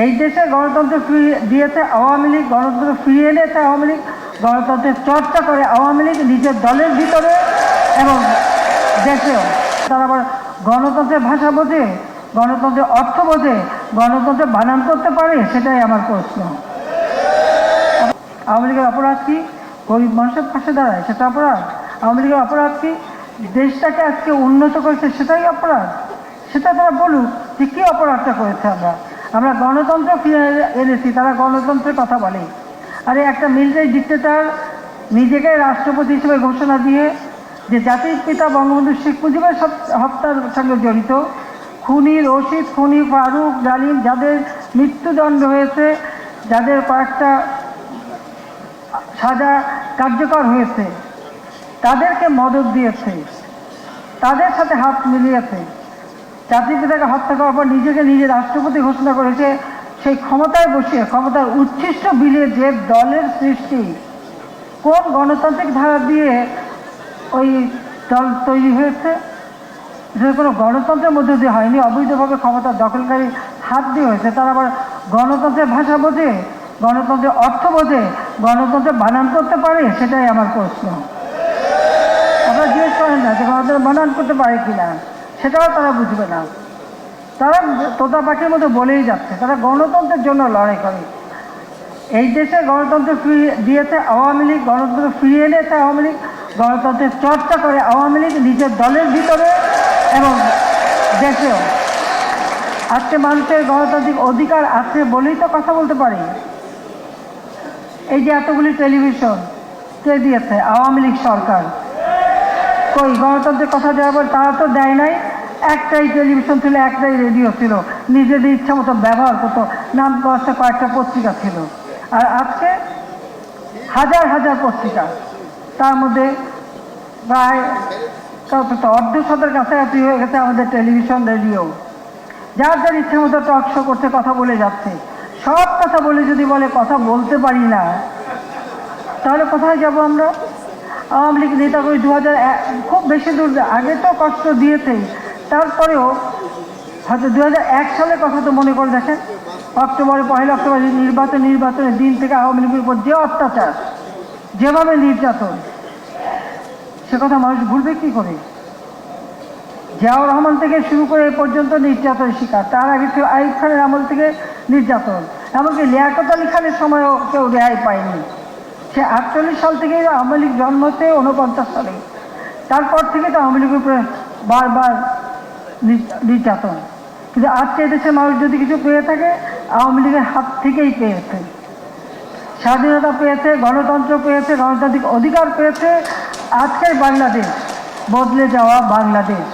এই দেশে গণতন্ত্র ফিরিয়ে দিয়েছে আওয়ামী লীগ, গণতন্ত্র ফিরিয়ে এনেছে আওয়ামী লীগ, গণতন্ত্রের চর্চা করে আওয়ামী লীগ নিজের দলের ভিতরে এবং দেশেও। তারা আবার গণতন্ত্রের ভাষা বোঝে, গণতন্ত্রের অর্থ বোঝে, গণতন্ত্রের বানান করতে পারে, সেটাই আমার প্রশ্ন। আওয়ামী লীগের অপরাধ কি? গরিব মানুষের পাশে দাঁড়ায়, সেটা অপরাধ? আওয়ামী লীগের অপরাধ কি? দেশটাকে আজকে উন্নত করেছে, সেটাই অপরাধ? সেটা তারা বলুক যে কী অপরাধটা করেছে। আমরা গণতন্ত্র ফিরে এনেছি, তারা গণতন্ত্রের কথা বলে। আরে একটা মিলিটারি ডিক্টেটর নিজেকে রাষ্ট্রপতি হিসেবে ঘোষণা দিয়ে যে জাতির পিতা বঙ্গবন্ধু শেখ মুজিবের হত্যার সঙ্গে জড়িত, খুনি রশিদ, খুনি ফারুক, জালিম, যাদের মৃত্যুদণ্ড হয়েছে, যাদের কয়েকটা সাজা কার্যকর হয়েছে, তাদেরকে মদত দিয়েছে, তাদের সাথে হাত মিলিয়েছে, জাতির পিতাকে হত্যা করার পর নিজেকে নিজে রাষ্ট্রপতি ঘোষণা করেছে। সেই ক্ষমতায় বসিয়ে ক্ষমতার উচ্ছিষ্ট বিলিয়ে যে দলের সৃষ্টি, কোন গণতান্ত্রিক ধারা দিয়ে ওই দল তৈরি হয়েছে? যেটা কোনো গণতন্ত্রের মধ্যে দিয়ে হয়নি, অবৈধভাবে ক্ষমতার দখলকারী হাত দিয়ে হয়েছে। তারা আবার গণতন্ত্রের ভাষা বোঝে, গণতন্ত্রের অর্থ বোঝে, গণতন্ত্রের বানান করতে পারে, সেটাই আমার প্রশ্ন। আপনারা জিজ্ঞেস করেন না যে গণতন্ত্র বানান করতে পারে কিনা, সেটাও তারা বুঝবে না। তারা তোতা পাখির মতো বলেই যাচ্ছে তারা গণতন্ত্রের জন্য লড়াই করে। এই দেশে গণতন্ত্র ফিরিয়ে দিয়েছে আওয়ামী লীগ, গণতন্ত্র ফিরিয়ে এনেছে আওয়ামী লীগ, গণতন্ত্রের চর্চা করে আওয়ামী লীগ নিজের দলের ভিতরে এবং দেশেও। আজকে মানুষের গণতান্ত্রিক অধিকার আছে বলেই তো কথা বলতে পারি। এই যে এতগুলি টেলিভিশন কে দিয়েছে? আওয়ামী লীগ সরকার। কই গণতন্ত্রের কথা দেওয়ার পর তারা তো দেয় নাই। একটাই টেলিভিশন ছিল, একটাই রেডিও ছিল, নিজেদের ইচ্ছা মতো ব্যবহার করতো, নাম কয়েকটা কয়েকটা পত্রিকা ছিল। আর আজকে হাজার হাজার পত্রিকা, তার মধ্যে প্রায় অর্ধশতের কাছাকাছি হয়ে গেছে আমাদের টেলিভিশন, রেডিও। যার যার ইচ্ছা মতো টক শো করতে, কথা বলে যাচ্ছে। সব কথা বলে যদি বলে কথা বলতে পারি না, তাহলে কোথায় যাব আমরা? আওয়ামী লীগ নেতাকর্মী 2001 খুব বেশি দূর আগে তো কষ্ট দিয়েছেই, তারপরেও হয়তো 2001 সালের কথা তো মনে করে দেখেন। অক্টোবরে 1 অক্টোবর নির্বাচনের দিন থেকে আওয়ামী লীগের উপর যে অত্যাচার, যেভাবে নির্যাতন, সে কথা মানুষ ভুলবে কী করে? জিয়াউর রহমান থেকে শুরু করে এ পর্যন্ত নির্যাতনের শিকার। তার আগে ছিল আইয়ুব খানের আমল থেকে নির্যাতন, এমনকি লিয়াকত আলী খানের সময়ও কেউ রেহাই পায়নি। সে 48 সাল থেকে আওয়ামী লীগ জন্ম হচ্ছে 49 সালে, তারপর থেকে তো আওয়ামী লীগের উপরে বারবার নির্যাতন। কিন্তু আজকে এদেশের মানুষ যদি কিছু পেয়ে থাকে, আওয়ামী লীগের হাত থেকেই পেয়েছে। স্বাধীনতা পেয়েছে, গণতন্ত্র পেয়েছে, গণতান্ত্রিক অধিকার পেয়েছে। আজকের বাংলাদেশ বদলে যাওয়া বাংলাদেশ।